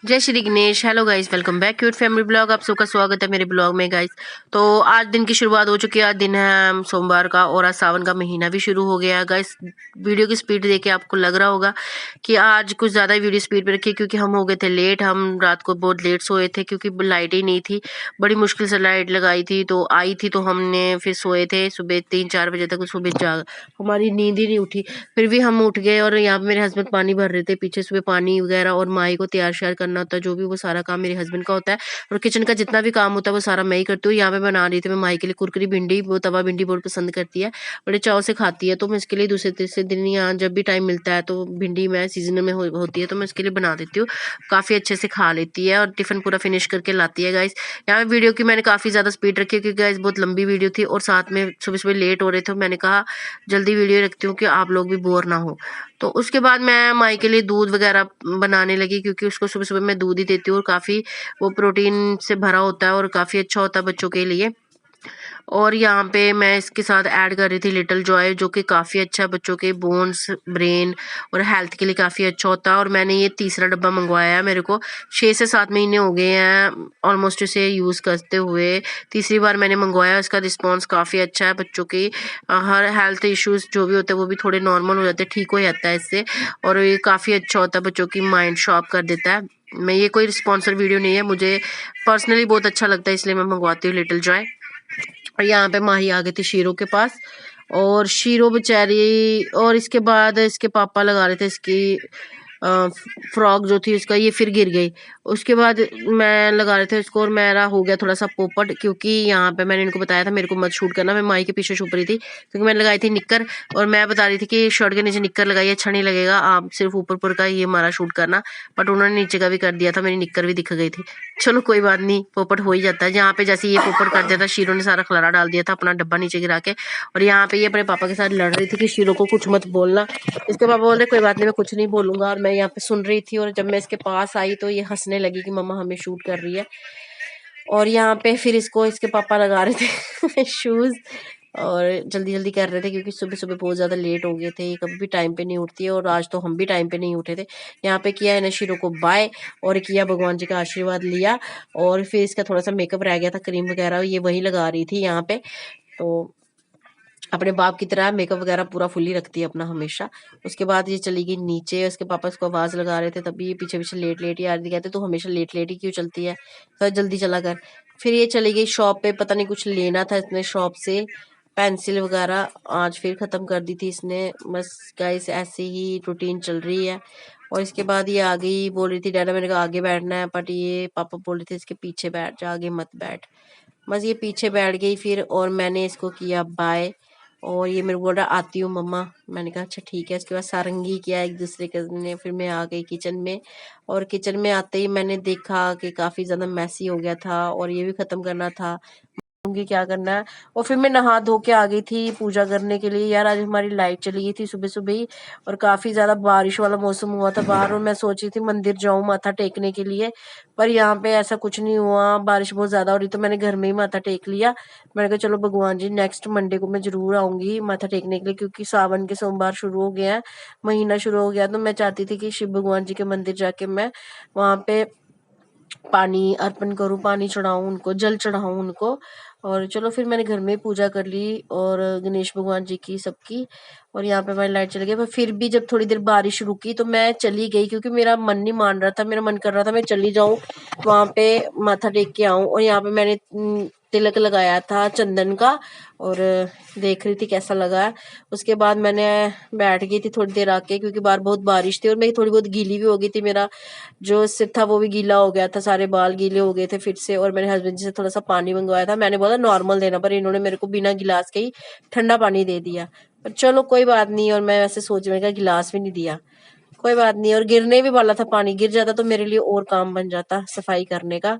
जय Shri Ganesh. Hello guys, welcome back to family blog. आप सबका स्वागत है मेरे ब्लॉग में गाइस। तो आज दिन की शुरुआत हो चुकी है। आज दिन है सोमवार का और आज सावन का महीना भी शुरू हो गया है गाइस। वीडियो की स्पीड देख के आपको लग रहा होगा कि आज कुछ ज़्यादा ही वीडियो स्पीड पे रखी है, क्योंकि हम हो गए थे लेट। हम रात को बहुत लेट सोए थे क्योंकि लाइट ही नहीं थी। बड़ी मुश्किल से लाइट लगाई थी तो आई थी, तो हमने फिर सोए थे सुबह 3-4 बजे तक। सुबह जाग हमारी नींद ही नहीं उठी। फिर भी हम उठ गए और यहाँ पे मेरे हस्बैंड पानी भर रहे थे पीछे। सुबह पानी वगैरह और माई को तैयार श्यार करना होता है, जो भी वो सारा काम मेरे हस्बैंड का होता है। और किचन का जितना भी काम होता है वो सारा मैं ही करती हूँ। यहाँ पे बना रही थी मैं माई के लिए कुरकुरी भिंडी। वो तवा भिंडी बहुत पसंद करती है, बड़े चाव से खाती है। तो मैं इसके लिए दूसरे तीसरे दिन यहाँ जब भी टाइम मिलता है तो भिंडी मैं सीजन में होती है तो मैं इसके लिए बना देती हूँ। काफ़ी अच्छे से खा लेती है और टिफिन पूरा फिनिश करके लाती है गाइस। यहाँ पे वीडियो की मैंने काफ़ी ज़्यादा स्पीड रखी है क्योंकि गाइस बहुत लंबी वीडियो थी और साथ में सुबह सुबह लेट हो रहे थे। मैंने कहा जल्दी वीडियो रखती हूँ कि आप लोग भी बोर ना हो। तो उसके बाद मैं माई के लिए दूध वगैरह बनाने लगी, क्योंकि उसको सुबह सुबह मैं दूध ही देती हूँ और काफ़ी वो प्रोटीन से भरा होता है और काफ़ी अच्छा होता है बच्चों के लिए। और यहाँ पे मैं इसके साथ ऐड कर रही थी लिटिल जॉय, जो कि काफ़ी अच्छा है बच्चों के बोन्स, ब्रेन और हेल्थ के लिए काफ़ी अच्छा होता है। और मैंने ये तीसरा डब्बा मंगवाया है। मेरे को 6 से 7 महीने हो गए हैं ऑलमोस्ट इसे यूज़ करते हुए। तीसरी बार मैंने मंगवाया, इसका रिस्पॉन्स काफ़ी अच्छा है। बच्चों की हर हेल्थ इश्यूज़ जो भी होते हैं वो भी थोड़े नॉर्मल हो जाते हैं, ठीक हो जाता है इससे। और ये काफ़ी अच्छा होता है, बच्चों की माइंड शार्प कर देता है। मैं ये कोई स्पॉन्सर वीडियो नहीं है, मुझे पर्सनली बहुत अच्छा लगता है इसलिए मैं मंगवाती हूँ लिटिल जॉय। और यहाँ पे माही आ गई थी शीरो के पास और शीरो बेचारी। और इसके बाद इसके पापा लगा रहे थे इसकी फ्रॉक जो थी उसका, ये फिर गिर गई। उसके बाद मैं लगा रहे थे इसको और मेरा हो गया थोड़ा सा पोपट, क्योंकि यहाँ पे मैंने इनको बताया था मेरे को मत शूट करना। मैं माई के पीछे छुप रही थी क्योंकि मैंने लगाई थी निक्कर और मैं बता रही थी कि शर्ट के नीचे निक्कर लगाई अच्छा नहीं लगेगा, आप सिर्फ ऊपर ऊपर का ये हमारा शूट करना। बट उन्होंने नीचे का भी कर दिया था, मेरी निक्कर भी दिख गई थी। चलो कोई बात नहीं, पोपट हो ही जाता है। जहाँ पे जैसे ये पोपट कर दिया था, शीरो ने सारा खलारा डाल दिया था, अपना डब्बा नीचे गिरा के। और यहाँ पे ये अपने पापा के साथ लड़ रही थी कि शीरो को कुछ मत बोलना। इसके पापा बोल रहे कोई बात नहीं, मैं कुछ नहीं बोलूंगा। और मैं यहाँ पे सुन रही थी और जब मैं इसके पास आई तो ये हंसने लगी कि मम्मा हमें शूट कर रही है। और यहाँ पे फिर इसको इसके पापा लगा रहे थे शूज और जल्दी जल्दी कर रहे थे क्योंकि सुबह सुबह बहुत ज़्यादा लेट हो गए थे। ये कभी भी टाइम पे नहीं उठती है और आज तो हम भी टाइम पे नहीं उठे थे। यहाँ पे किया है ना शीरो को बाय और किया भगवान जी का आशीर्वाद लिया। और फिर इसका थोड़ा सा मेकअप रह गया था, क्रीम वगैरह ये वही लगा रही थी यहाँ पे। तो अपने बाप की तरह मेकअप वगैरह पूरा फुल्ली रखती है अपना हमेशा। उसके बाद ये चली गई नीचे, उसके पापा इसको आवाज़ लगा रहे थे तभी ये पीछे पीछे लेट लेट ही आ रही थी। कहते तो हमेशा लेट लेट ही क्यों चलती है, तो जल्दी चला कर। फिर ये चली गई शॉप पे, पता नहीं कुछ लेना था इसने शॉप से, पेंसिल वगैरह आज फिर ख़त्म कर दी थी इसने। बस गाइस ऐसे ही रूटीन चल रही है। और इसके बाद ये आ गई, बोल रही थी डैडा मेरे को आगे बैठना है, बट ये पापा बोल रहे थे इसके पीछे बैठ जा, आगे मत बैठ। बस ये पीछे बैठ गई फिर और मैंने इसको किया बाय। और ये मेरे को बोल रहा आती हूँ मम्मा, मैंने कहा अच्छा ठीक है। उसके बाद सारंगी किया एक दूसरे के ने, फिर मैं आ गई किचन में। और किचन में आते ही मैंने देखा कि काफ़ी ज़्यादा मैसी हो गया था और ये भी ख़त्म करना था, कि क्या करना है। और फिर मैं नहा धो के आ गई थी पूजा करने के लिए। यार आज हमारी लाइट चली गई थी सुबह सुबह ही और काफ़ी ज़्यादा बारिश वाला मौसम हुआ था बाहर। और मैं सोची थी मंदिर जाऊँ माथा टेकने के लिए, पर यहाँ पे ऐसा कुछ नहीं हुआ। बारिश बहुत ज़्यादा हो रही तो मैंने घर में ही माथा टेक लिया। मैंने कहा चलो भगवान जी नेक्स्ट मंडे को मैं ज़रूर आऊँगी माथा टेकने के लिए, क्योंकि सावन के सोमवार शुरू हो गए हैं, महीना शुरू हो गया। तो मैं चाहती थी कि शिव भगवान जी के मंदिर जाके मैं वहाँ पे पानी अर्पण करूँ, पानी चढ़ाऊँ उनको, जल चढ़ाऊँ उनको। और चलो फिर मैंने घर में पूजा कर ली और गणेश भगवान जी की सबकी। और यहाँ पे हमारी लाइट चली गई, पर फिर भी जब थोड़ी देर बारिश रुकी तो मैं चली गई क्योंकि मेरा मन नहीं मान रहा था। मेरा मन कर रहा था मैं चली जाऊँ वहाँ पे माथा टेक के आऊँ। और यहाँ पे मैंने तिलक लगाया था चंदन का और देख रही थी कैसा लगा है। उसके बाद मैंने बैठ गई थी थोड़ी देर आके, क्योंकि बाहर बहुत बारिश थी और मैं थोड़ी बहुत गीली भी हो गई थी। मेरा जो सिर था वो भी गीला हो गया था, सारे बाल गीले हो गए थे फिर से। और मैंने हस्बैंड जी से थोड़ा सा पानी मंगवाया था, मैंने बोला नॉर्मल देना, पर इन्होंने मेरे को बिना गिलास के ही ठंडा पानी दे दिया। पर चलो कोई बात नहीं। और मैं वैसे सोच मैंने कहा गिलास भी नहीं दिया, कोई बात नहीं। और गिरने भी वाला था, पानी गिर जाता तो मेरे लिए और काम बन जाता सफाई करने का।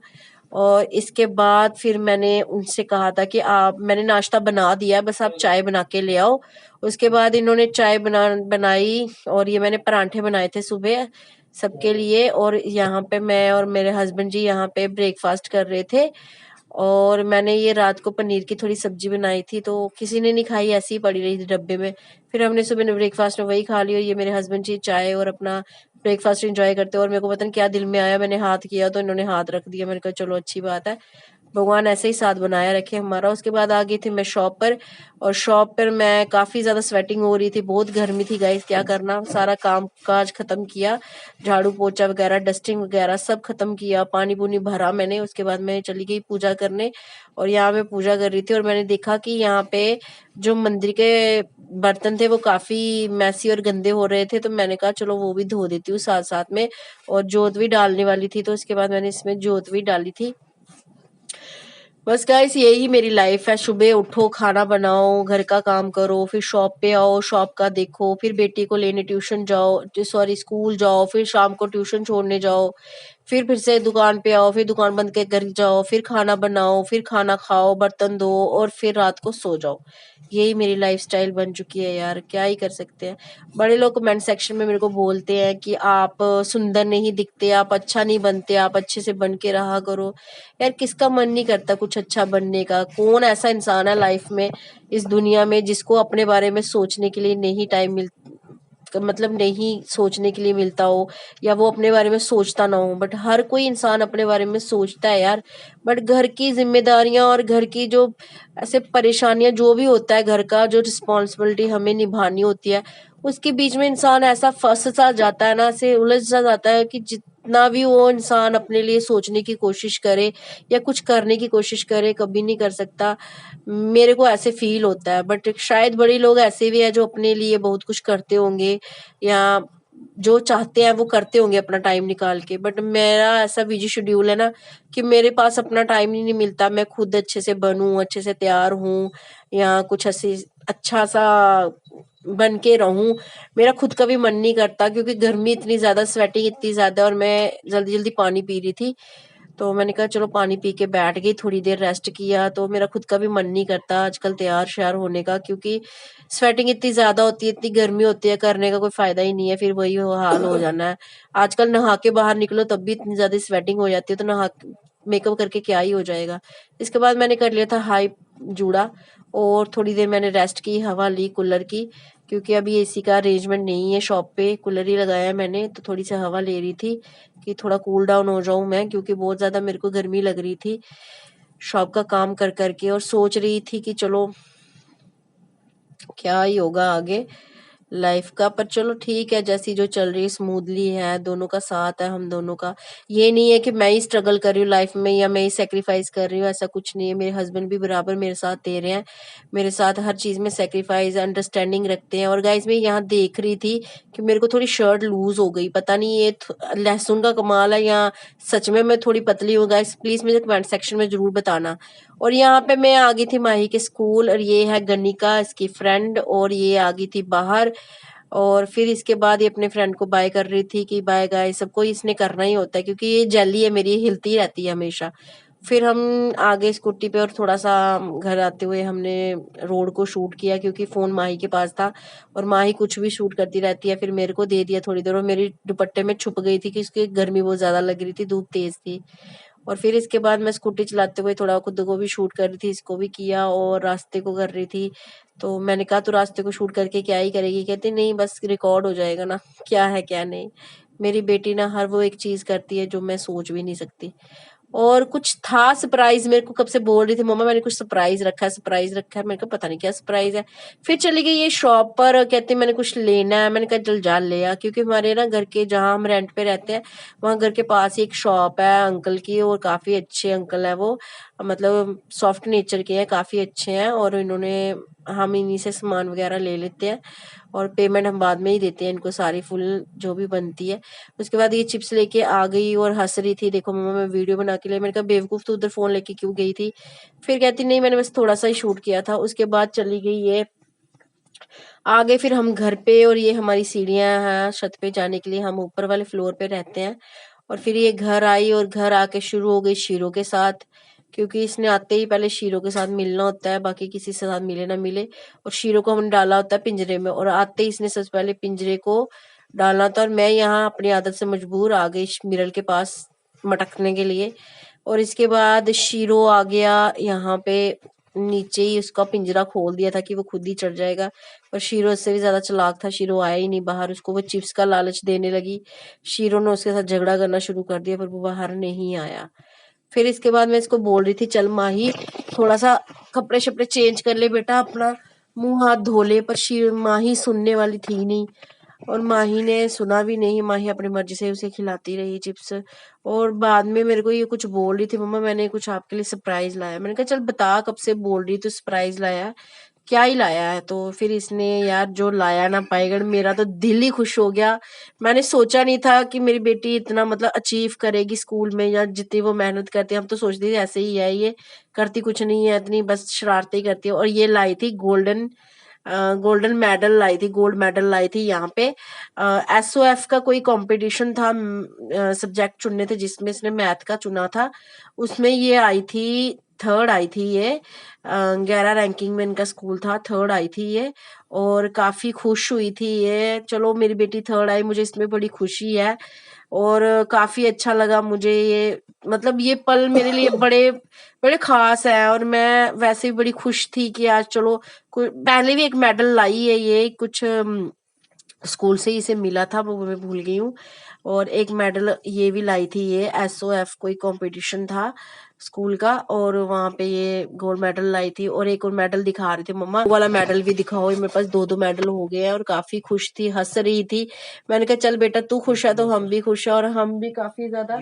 और इसके बाद फिर मैंने उनसे कहा था कि आप, मैंने नाश्ता बना दिया है, बस आप चाय बना के ले आओ। उसके बाद इन्होंने चाय बनाई और ये मैंने परांठे बनाए थे सुबह सबके लिए। और यहाँ पे मैं और मेरे हस्बैंड जी यहाँ पे ब्रेकफास्ट कर रहे थे। और मैंने ये रात को पनीर की थोड़ी सब्जी बनाई थी तो किसी ने नहीं खाई, ऐसी ही पड़ी रही थी डब्बे में। फिर हमने सुबह ब्रेकफास्ट में वही खा ली। और ये मेरे हस्बैंड जी चाय और अपना ब्रेकफास्ट एंजॉय करते हैं। और मेरे को पता नहीं क्या दिल में आया, मैंने हाथ किया तो इन्होंने हाथ रख दिया। मैंने कहा चलो अच्छी बात है, भगवान ऐसे ही साथ बनाया रखे हमारा। उसके बाद आ गई थी मैं शॉप पर, और शॉप पर मैं काफ़ी ज़्यादा स्वेटिंग हो रही थी, बहुत गर्मी थी गाइस, क्या करना, सारा काम काज ख़त्म किया, झाड़ू पोछा वगैरह डस्टिंग वगैरह सब ख़त्म किया, पानी पूनी भरा मैंने। उसके बाद मैं चली गई पूजा करने, और यहाँ मैं पूजा कर रही थी और मैंने देखा कि यहाँ पे जो मंदिर के बर्तन थे वो काफ़ी मैसी और गंदे हो रहे थे, तो मैंने कहा चलो वो भी धो देती हूँ साथ साथ में। और जोत भी डालने वाली थी, तो उसके बाद मैंने इसमें जोत भी डाली थी। बस गाइस यही मेरी लाइफ है, सुबह उठो, खाना बनाओ, घर का काम करो, फिर शॉप पे आओ, शॉप का देखो, फिर बेटी को लेने ट्यूशन जाओ, सॉरी स्कूल जाओ, फिर शाम को ट्यूशन छोड़ने जाओ, फिर से दुकान पे आओ, फिर दुकान बंद के घर जाओ, फिर खाना बनाओ, फिर खाना खाओ, बर्तन धो, और फिर रात को सो जाओ। यही मेरी लाइफस्टाइल बन चुकी है यार, क्या ही कर सकते हैं। बड़े लोग कमेंट सेक्शन में मेरे को बोलते हैं कि आप सुंदर नहीं दिखते, आप अच्छा नहीं बनते, आप अच्छे से बन के रहा करो। यार किसका मन नहीं करता कुछ अच्छा बनने का? कौन ऐसा इंसान है लाइफ में, इस दुनिया में, जिसको अपने बारे में सोचने के लिए नहीं टाइम मतलब नहीं सोचने के लिए मिलता हो, या वो अपने बारे में सोचता ना हो। बट हर कोई इंसान अपने बारे में सोचता है यार। बट घर की जिम्मेदारियां और घर की जो ऐसे परेशानियां, जो भी होता है घर का, जो रिस्पॉन्सिबिलिटी हमें निभानी होती है, उसके बीच में इंसान ऐसा फंस सा जाता है ना, ऐसे उलझ सा जाता है कि जितना भी वो इंसान अपने लिए सोचने की कोशिश करे या कुछ करने की कोशिश करे, कभी नहीं कर सकता। मेरे को ऐसे फील होता है। बट शायद बड़े लोग ऐसे भी है जो अपने लिए बहुत कुछ करते होंगे, या जो चाहते हैं वो करते होंगे अपना टाइम निकाल के। बट मेरा ऐसा बिजी शेड्यूल है ना कि मेरे पास अपना टाइम ही नहीं मिलता, मैं खुद अच्छे से बनूं, अच्छे से तैयार हूं, या कुछ ऐसे अच्छा सा बन के रहूं। मेरा खुद का भी मन नहीं करता, क्योंकि गर्मी इतनी ज्यादा, स्वेटिंग इतनी ज्यादा, और मैं जल्दी जल्दी पानी पी रही थी, तो मैंने कहा चलो पानी पी के बैठ गई, थोड़ी देर रेस्ट किया। तो मेरा खुद का भी मन नहीं करता आजकल तैयार श्यार होने का, क्योंकि स्वेटिंग इतनी ज्यादा होती है, इतनी गर्मी होती है, करने का कोई फायदा ही नहीं है, फिर वही हाल हो जाना है। आजकल नहा के बाहर निकलो तब भी इतनी ज्यादा स्वेटिंग हो जाती है, तो नहा मेकअप करके क्या ही हो जाएगा। इसके बाद मैंने कर लिया था हाई जूड़ा, और थोड़ी देर मैंने रेस्ट की, हवा ली कूलर की, क्योंकि अभी एसी का अरेंजमेंट नहीं है शॉप पे, कूलर ही लगाया है मैंने, तो थोड़ी सी हवा ले रही थी कि थोड़ा कूल डाउन हो जाऊं मैं, क्योंकि बहुत ज्यादा मेरे को गर्मी लग रही थी शॉप का काम कर करके। और सोच रही थी कि चलो क्या ही होगा आगे लाइफ का, पर चलो ठीक है, जैसी जो चल रही है स्मूथली है, दोनों का साथ है हम दोनों का। ये नहीं है कि मैं ही स्ट्रगल कर रही हूँ लाइफ में या मैं ही सेक्रीफाइस कर रही हूँ, ऐसा कुछ नहीं है। मेरे हस्बैंड भी बराबर मेरे साथ दे रहे हैं, मेरे साथ हर चीज में सेक्रीफाइस अंडरस्टैंडिंग रखते हैं। और गाइज मैं यहाँ देख रही थी कि मेरे को थोड़ी शर्ट लूज हो गई, पता नहीं ये लहसुन का कमाल है या सच में मैं थोड़ी पतली हूँ। गाइज प्लीज मुझे कमेंट सेक्शन में जरूर बताना। और यहाँ पे मैं आ गई थी माही के स्कूल, और ये है गनिका इसकी फ्रेंड, और ये आ गई थी बाहर। और फिर इसके बाद ये अपने फ्रेंड को बाय कर रही थी कि बाय गाय, सबको इसने करना ही होता है, क्योंकि ये जेली है मेरी, हिलती रहती है हमेशा। फिर हम आगे स्कूटी पे, और थोड़ा सा घर आते हुए हमने रोड को शूट किया, क्योंकि फोन माही के पास था, और माही कुछ भी शूट करती रहती है। फिर मेरे को दे दिया थोड़ी देर, और मेरी दुपट्टे में छुप गई थी कि उसकी गर्मी बहुत ज्यादा लग रही थी, धूप तेज थी। और फिर इसके बाद मैं स्कूटी चलाते हुए थोड़ा खुद को भी शूट कर रही थी, इसको भी किया, और रास्ते को कर रही थी। तो मैंने कहा तो रास्ते को शूट करके क्या ही करेगी? कहती नहीं बस रिकॉर्ड हो जाएगा ना, क्या है क्या नहीं। मेरी बेटी ना हर वो एक चीज करती है जो मैं सोच भी नहीं सकती। और कुछ था सरप्राइज, मेरे को कब से बोल रही थी मम्मा मैंने कुछ सरप्राइज रखा है, सरप्राइज रखा है। मैंने कहा पता नहीं क्या सरप्राइज है। फिर चली गई ये शॉप पर, कहती मैंने कुछ लेना है। मैंने कहा चल जा ले आ, क्योंकि हमारे ना घर के, जहाँ हम रेंट पे रहते हैं, वहाँ घर के पास ही एक शॉप है अंकल की, और काफी अच्छे अंकल है वो, मतलब सॉफ्ट नेचर के हैं, काफी अच्छे हैं। और इन्होंने, हम इन्हीं से सामान वगैरह ले लेते हैं, और पेमेंट हम बाद में ही देते हैं इनको, सारी फुल जो भी बनती है। उसके बाद ये चिप्स लेके आ गई और हंस रही थी, देखो मम्मा मैं वीडियो बना के लिए। मैंने कहा बेवकूफ तू उधर फोन लेके क्यों गई थी? फिर कहती नहीं मैंने बस थोड़ा सा ही शूट किया था। उसके बाद चली गई ये आगे, फिर हम घर पे, और ये हमारी सीढ़ियां हैं छत पे जाने के लिए, हम ऊपर वाले फ्लोर पे रहते हैं। और फिर ये घर आई, और घर आके शुरू हो गई शीरो के साथ, क्योंकि इसने आते ही पहले शीरो के साथ मिलना होता है, बाकी किसी से साथ मिले ना मिले। और शीरो को हमने डाला होता है पिंजरे में, और आते ही इसने सबसे पहले पिंजरे को डालना था। और मैं यहाँ अपनी आदत से मजबूर आ गई मिरर के पास मटकने के लिए। और इसके बाद शीरो आ गया यहाँ पे नीचे ही उसका पिंजरा खोल दिया था कि वो खुद ही चढ़ जाएगा, पर शीरो इससे भी ज्यादा चालाक था। शीरो आया ही नहीं बाहर, उसको वो चिप्स का लालच देने लगी। शीरो ने उसके साथ झगड़ा करना शुरू कर दिया, पर वो बाहर नहीं आया। फिर इसके बाद मैं इसको बोल रही थी, चल माही थोड़ा सा कपड़े शपड़े चेंज कर ले बेटा, अपना मुंह हाथ धो ले, पर माही सुनने वाली थी नहीं। और माही ने सुना भी नहीं, माही अपनी मर्जी से उसे खिलाती रही चिप्स। और बाद में मेरे को ये कुछ बोल रही थी, मम्मा मैंने कुछ आपके लिए सरप्राइज लाया। मैंने कहा चल बता, कब से बोल रही तू सरप्राइज लाया है, क्या ही लाया है। तो फिर इसने यार जो लाया ना पाएगड़, मेरा तो दिल ही खुश हो गया। मैंने सोचा नहीं था कि मेरी बेटी इतना मतलब अचीव करेगी स्कूल में, या जितनी वो मेहनत करती है। हम तो सोचते थे ऐसे ही है ये, करती कुछ नहीं है, इतनी बस शरारतें करती है। और ये लाई थी गोल्डन मेडल लाई थी, गोल्ड मेडल लाई थी। यहाँ पे SOF का कोई कंपटीशन था, सब्जेक्ट चुनने थे, जिसमें इसने मैथ का चुना था। उसमें ये आई थी, थर्ड आई थी ये। 11 रैंकिंग में इनका स्कूल था, थर्ड आई थी ये। और काफी खुश हुई थी ये। चलो मेरी बेटी थर्ड आई, मुझे इसमें बड़ी खुशी है। और काफी अच्छा लगा मुझे ये, मतलब ये पल मेरे लिए बड़े बड़े खास है। और मैं वैसे भी बड़ी खुश थी कि आज चलो पहले भी एक मेडल लाई है ये, कुछ स्कूल से ही इसे मिला था, वो मैं भूल गई हूँ। और एक मेडल ये भी लाई थी, ये SOF कोई कंपटीशन था स्कूल का, और वहां पे ये गोल्ड मेडल लाई थी। और एक और मेडल दिखा रही थी, मम्मा वो वाला मेडल भी दिखाओ। मेरे पास 2-2 मेडल हो गए हैं। और काफी खुश थी, हंस रही थी। मैंने कहा चल बेटा तू खुश है तो हम भी खुश है। और हम भी काफी ज्यादा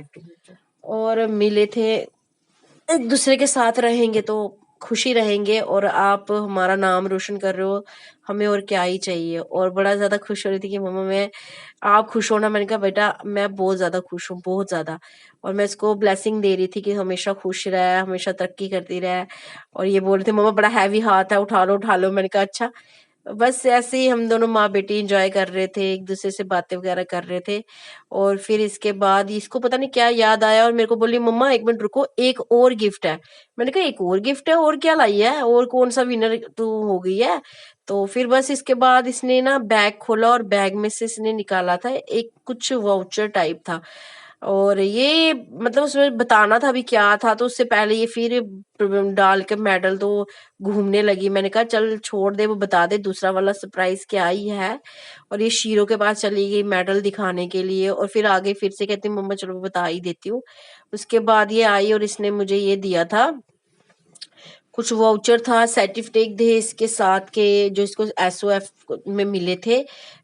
और मिले थे, एक दूसरे के साथ रहेंगे तो खुशी रहेंगे। और आप हमारा नाम रोशन कर रहे हो, हमें और क्या ही चाहिए। और बड़ा ज्यादा खुश हो रही थी कि मम्मा मैं, आप खुश हो ना। मैंने कहा बेटा मैं बहुत ज्यादा खुश हूँ, बहुत ज्यादा। और मैं इसको ब्लेसिंग दे रही थी कि हमेशा खुश रहे, हमेशा तरक्की करती रहे। और ये बोल रहे थे मम्मा बड़ा हैवी हाथ है, उठा लो उठा लो। मैंने कहा अच्छा। बस ऐसे ही हम दोनों माँ बेटी एंजॉय कर रहे थे, एक दूसरे से बातें वगैरह कर रहे थे। और फिर इसके बाद इसको पता नहीं क्या याद आया, और मेरे को बोली मम्मा 1 मिनट रुको, एक और गिफ्ट है। मैंने कहा एक और गिफ्ट है, और क्या लाई है, और कौन सा विनर तू हो गई है। तो फिर बस इसके बाद इसने ना बैग खोला, और बैग में से इसने निकाला था एक कुछ वाउचर टाइप था। और ये मतलब उसमें बताना था अभी क्या था, तो उससे पहले ये फिर डाल के मेडल तो घूमने लगी। मैंने कहा चल छोड़ दे, वो बता दे दूसरा वाला सरप्राइज क्या ही है। और ये शीरो के पास चली गई मेडल दिखाने के लिए। और फिर आगे फिर से कहती मम्मा चलो मैं बता ही देती हूँ। उसके बाद ये आई और इसने मुझे ये दिया था, कुछ वाउचर था, सर्टिफिकेट थे इसके साथ के, जो इसको SOF में मिले थे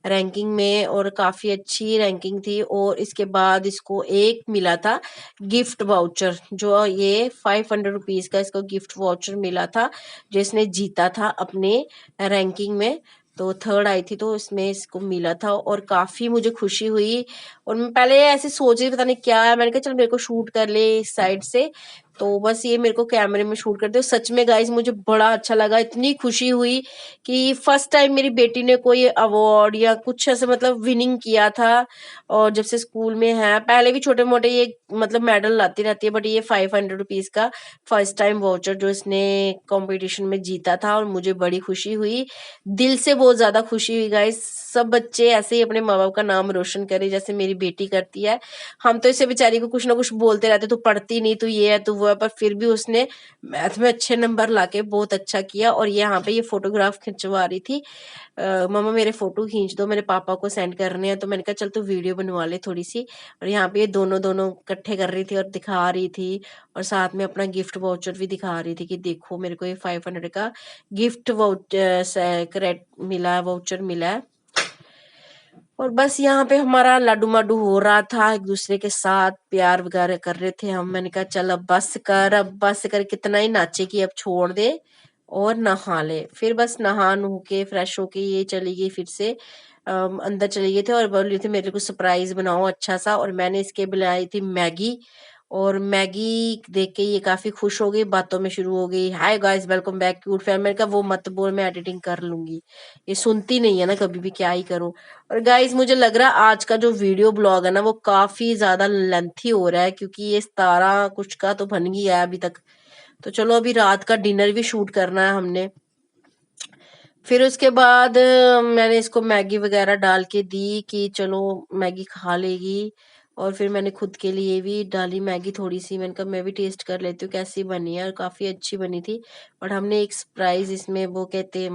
रैंकिंग में। और काफी अच्छी रैंकिंग थी। और इसके बाद इसको एक मिला था गिफ्ट वाउचर, जो ये 500 रुपीज का इसको गिफ्ट वाउचर मिला था, जो इसने जीता था अपने रैंकिंग में। तो थर्ड आई थी, तो इसमें इसको मिला था। और काफी मुझे खुशी हुई। और मैं पहले ऐसे सोच रही पता नहीं क्या है, मैंने कहा चल मेरे को शूट कर ले इस साइड से। तो बस ये मेरे को कैमरे में शूट करते हो। सच में गाइस मुझे बड़ा अच्छा लगा, इतनी खुशी हुई कि फर्स्ट टाइम मेरी बेटी ने कोई अवार्ड या कुछ ऐसे मतलब विनिंग किया था। और जब से स्कूल में है, पहले भी छोटे मोटे ये मतलब मेडल लाती रहती है, बट ये 500 रुपीज का फर्स्ट टाइम वाउचर जो इसने कंपटीशन में जीता था। और मुझे बड़ी खुशी हुई, दिल से बहुत ज्यादा खुशी हुई गाइस। सब बच्चे ऐसे ही अपने माँ बाप का नाम रोशन करे जैसे मेरी बेटी करती है। हम तो इसे बेचारी को कुछ ना कुछ बोलते रहते, तू पढ़ती नहीं, तू ये है तू वो है, पर फिर भी उसने मैथ में अच्छे नंबर लाके बहुत अच्छा किया। और यहाँ पे ये फोटोग्राफ खिंचवा रही थी, मम्मा मेरे फोटो खींच दो, मेरे पापा को सेंड करने हैं। तो मैंने कहा चल तू वीडियो बनवा ले थोड़ी सी। और यहाँ पे ये दोनों दोनों इकट्ठे कर रही थी और दिखा रही थी। और साथ में अपना गिफ्ट वाउचर भी दिखा रही थी कि देखो मेरे को ये 500 का गिफ्ट वाउचर मिला है, वाउचर मिला है। और बस यहाँ पे हमारा लाडू माडू हो रहा था, एक दूसरे के साथ प्यार वगैरह कर रहे थे हम। मैंने कहा चल अब बस कर, अब बस कर, कितना ही नाचे कि अब छोड़ दे और नहा ले। फिर बस नहा नू के फ्रेश होके ये चली गई फिर से अंदर चली गए थे। और बोल रही थी मेरे को सरप्राइज बनाओ अच्छा सा। और मैंने इसके बुलाई थी मैगी। और मैगी देख के ये काफी खुश हो गई, बातों में शुरू हो गई, hi guys welcome back cute family का। वो मत बोल, मैं एडिटिंग कर लूंगी। ये सुनती नहीं है ना कभी भी, क्या ही करूं। और गाइस मुझे लग रहा है आज का जो वीडियो ब्लॉग है ना वो काफी ज्यादा लेंथी हो रहा है, क्योंकि ये 17 कुछ का तो बन गया है अभी तक। तो चलो अभी रात का डिनर भी शूट करना है हमने। फिर उसके बाद मैंने इसको मैगी वगैरह डाल के दी कि चलो मैगी खा लेगी। और फिर मैंने खुद के लिए भी डाली मैगी थोड़ी सी। मैंने कहा मैं भी टेस्ट कर लेती हूँ कैसी बनी है, और काफ़ी अच्छी बनी थी। और हमने एक सरप्राइज इसमें वो कहते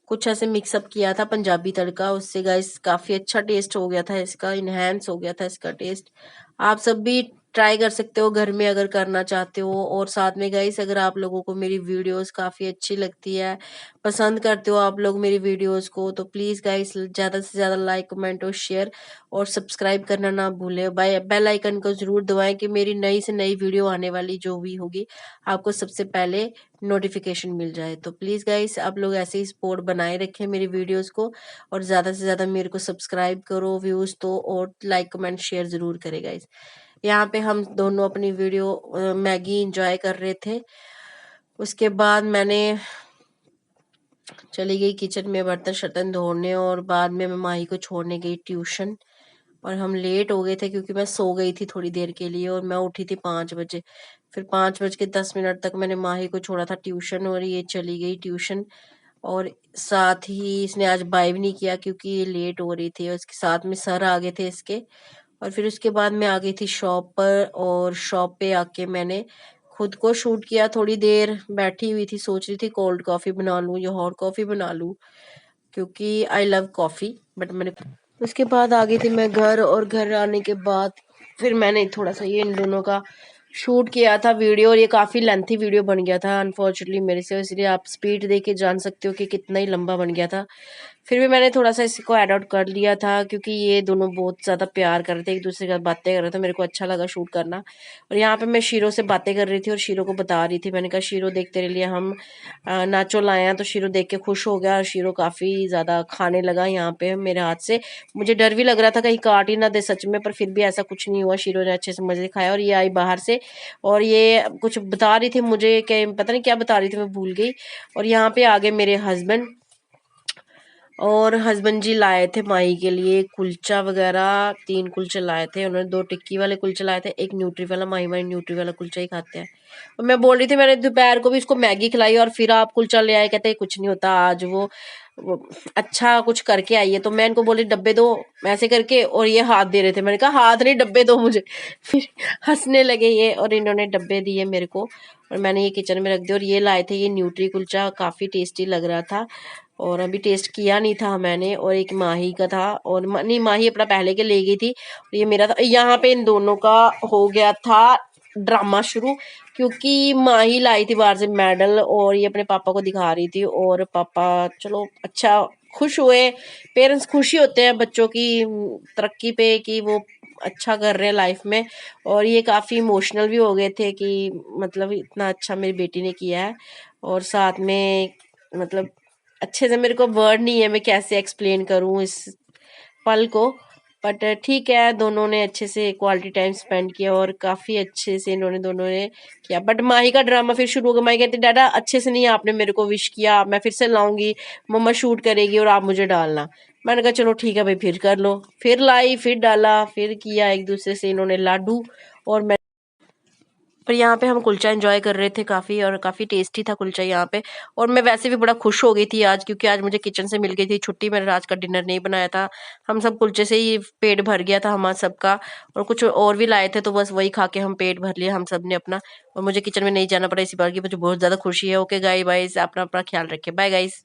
कुछ ऐसे मिक्सअप किया था पंजाबी तड़का, उससे गाइस काफ़ी अच्छा टेस्ट हो गया था इसका, इनहेंस हो गया था इसका टेस्ट। आप सब भी ट्राई कर सकते हो घर में अगर करना चाहते हो। और साथ में गाइस अगर आप लोगों को मेरी वीडियोस काफ़ी अच्छी लगती है, पसंद करते हो आप लोग मेरी वीडियोस को, तो प्लीज़ गाइस ज़्यादा से ज़्यादा लाइक कमेंट और शेयर और सब्सक्राइब करना ना भूलें। बेल आइकन को ज़रूर दबाएं कि मेरी नई से नई वीडियो आने वाली जो भी होगी आपको सबसे पहले नोटिफिकेशन मिल जाए। तो प्लीज़ गाइस आप लोग ऐसे ही सपोर्ट बनाए रखें मेरी वीडियोस को, और ज़्यादा से ज़्यादा मेरे को सब्सक्राइब करो, व्यूज़ तो और लाइक कमेंट शेयर ज़रूर करें गाइस। यहाँ पे हम दोनों अपनी वीडियो मैगी इंजॉय कर रहे थे। उसके बाद मैंने चली गई किचन में बर्तन शर्तन धोने, और बाद में मैं माही को छोड़ने गई ट्यूशन। और हम लेट हो गए थे क्योंकि मैं सो गई थी थोड़ी देर के लिए, और मैं उठी थी 5 बजे। फिर 5 बज के 10 मिनट तक मैंने माही को छोड़ा था ट्यूशन, और ये चली गई ट्यूशन। और साथ ही इसने आज बाय भी नहीं किया क्योंकि ये लेट हो रही थी, और इसके साथ में सर आ गए थे इसके। और फिर उसके बाद मैं आ गई थी शॉप पर, और शॉप पे आके मैंने खुद को शूट किया। थोड़ी देर बैठी हुई थी, सोच रही थी कोल्ड कॉफ़ी बना लूँ या हॉट कॉफ़ी बना लूँ, क्योंकि आई लव कॉफ़ी। बट मैंने उसके बाद आ गई थी मैं घर, और घर आने के बाद फिर मैंने थोड़ा सा ये इन दोनों का शूट किया था वीडियो, और ये काफ़ी लेंथी वीडियो बन गया था अनफॉर्चुनेटली मेरे से, इसलिए आप स्पीड देख के जान सकते हो कि कितना ही लंबा बन गया था। फिर भी मैंने थोड़ा सा इसको ऐड आउट कर लिया था क्योंकि ये दोनों बहुत ज़्यादा प्यार कर रहे थे, एक दूसरे के साथ बातें कर रहे थे, मेरे को अच्छा लगा शूट करना। और यहाँ पे मैं शीरो से बातें कर रही थी और शीरो को बता रही थी, मैंने कहा शीरो देख तेरे लिए हम नाचो लाए हैं। तो शीरो देख के खुश हो गया, और शीरो काफ़ी ज़्यादा खाने लगा यहाँ पे मेरे हाथ से। मुझे डर भी लग रहा था कहीं काट ही ना दे सच में, पर फिर भी ऐसा कुछ नहीं हुआ, शीरो ने अच्छे से मज़े खाया। और ये आई बाहर से, और ये कुछ बता रही थी मुझे, कि पता नहीं क्या बता रही थी, मैं भूल गई। और यहाँ पे आ गए मेरे हस्बैंड, और हस्बैंड जी लाए थे माही के लिए कुलचा वगैरह, 3 कुलचे लाए थे उन्होंने, 2 टिक्की वाले कुलचे लाए थे, एक न्यूट्री वाला। माही न्यूट्री वाला कुलचा ही खाते हैं। और मैं बोल रही थी मैंने दोपहर को भी इसको मैगी खिलाई, और फिर आप कुलचा ले आए, कहते कुछ नहीं होता, आज वो अच्छा कुछ करके आई है। तो मैं इनको बोली डब्बे दो ऐसे करके, और ये हाथ दे रहे थे, मैंने कहा हाथ नहीं डब्बे दो मुझे। फिर हंसने लगे ये, और इन्होंने डब्बे दिए मेरे को, और मैंने ये किचन में रख दिया। और ये लाए थे ये न्यूट्री कुलचा, काफ़ी टेस्टी लग रहा था, और अभी टेस्ट किया नहीं था मैंने। और एक माही का था, और नहीं माही अपना पहले के ले गई थी, और ये मेरा था। यहाँ पे इन दोनों का हो गया था ड्रामा शुरू, क्योंकि माही लाई थी बाहर से मेडल, और ये अपने पापा को दिखा रही थी, और पापा चलो अच्छा खुश हुए। पेरेंट्स खुशी होते हैं बच्चों की तरक्की पे कि वो अच्छा कर रहे हैं लाइफ में। और ये काफ़ी इमोशनल भी हो गए थे कि मतलब इतना अच्छा मेरी बेटी ने किया है। और साथ में मतलब अच्छे से मेरे को वर्ड नहीं है मैं कैसे एक्सप्लेन करूँ इस पल को, बट ठीक है दोनों ने अच्छे से क्वालिटी टाइम स्पेंड किया, और काफ़ी अच्छे से इन्होंने दोनों ने किया। बट माही का ड्रामा फिर शुरू हो गया, माही कहती डाडा अच्छे से नहीं आपने मेरे को विश किया, मैं फिर से लाऊंगी, मम्मा शूट करेगी और आप मुझे डालना। मैंने कहा चलो ठीक है भाई फिर कर लो, फिर लाई फिर डाला फिर किया, एक दूसरे से इन्होंने लाडू। और मैं पर यहाँ पे हम कुलचा एंजॉय कर रहे थे काफ़ी, और काफ़ी टेस्टी था कुलचा यहाँ पे। और मैं वैसे भी बड़ा खुश हो गई थी आज, क्योंकि आज मुझे किचन से मिल गई थी छुट्टी, मैंने रात का डिनर नहीं बनाया था। हम सब कुलचे से ही पेट भर गया था हमारा सबका, और कुछ और भी लाए थे तो बस वही खा के हम पेट भर लिया हम सब ने अपना। और मुझे किचन में नहीं जाना पड़ा इसी बार की, मुझे बहुत ज़्यादा खुशी है। ओके गाइस, अपना अपना ख्याल रखें, बाय गाइस।